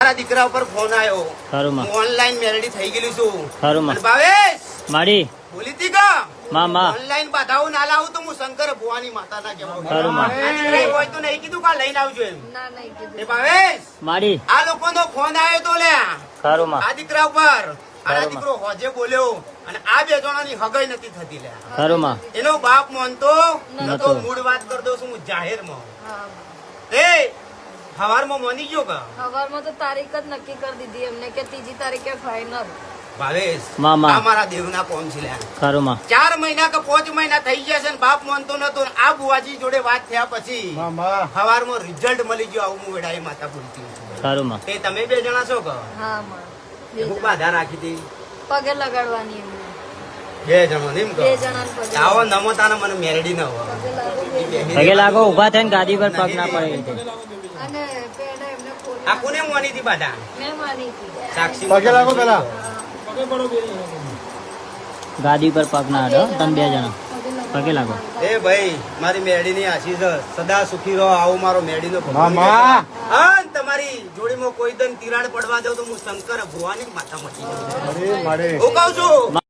મારા દીકરા ઉપર ફોન આવ્યો. ખરું માં. હું ઓનલાઈન મેલડી થઈ ગયેલી છું. ખરું માં. અને ભાવેશ મારી બોલી તી કા માં ઓનલાઈન બાધાઓ ના લાવું તો હું શંકર ભુવાની માતા ના કહેવાય. ખરું માં. આ દીકરા એવું હોય તો નહીં કીધું કા લઈને આવજો એમ. ના નહીં કીધું. એ ભાવેશ મારી આ લોકોનો ફોન આવ્યો તો લ્યા ખરું માં. આ દીકરા ઉપર. આ ખરું દીકરો હોજે બોલ્યો અને આ બે જણાની હગાઈ નથી થતી લ્યા. ખરું માં. એનો બાપ માનતો નતો. નતો. મૂળ વાત કરી દઉં છું હું જાહેરમાં. હા એ હવારમાં માની ગયો કા સવારમાં તો તારીખ જ નક્કી કરી દીધી એમને કે ત્રીજી તારીખે ફાઇનલ. ભાવેશ મામા. આ મારા દેવના કોમ છે લ્યા. ખરું માં. 4 મહિના કે 5 મહિના થઈ ગયા છે ને બાપ માનતો નતો ને આ બુવાજી જોડે વાત થયા પછી સવારમાં રિઝલ્ટ મળી ગયો. આવું હું વેડાએ માતા બોલતી છું. ખરું માં. એ તમે બે જણા છો કે હા માં હું બાધા રાખી હતી પગે લગાડવાની એમને. 2 જણો ને એમ કહો. 2 જણાને પગે આવો નમતાને મને મેરડી ન હોય. પગે લાગો. પગે લાગો ઉભા થઈને ગાદી પર પગ ના પડે. અને પેડા એમને ખોલી. આ કોને માની હતી બાધા? મેં માની હતી. સાક્ષી પગે લાગો પેલા. ગાદી પર પગ ના અડો તમે 2 જણા પગે લાગો. એ ભાઈ મારી મેરડીની આશીષ સદા સુખી રહો. આવો મારો મેરડીનો મામા. અને તમારી જોડીમાં કોઈ દન તિરાડ પડવા દઉં તો હું શંકર ભુવાની માતા મટી જાઉં. મારે હું કહું છું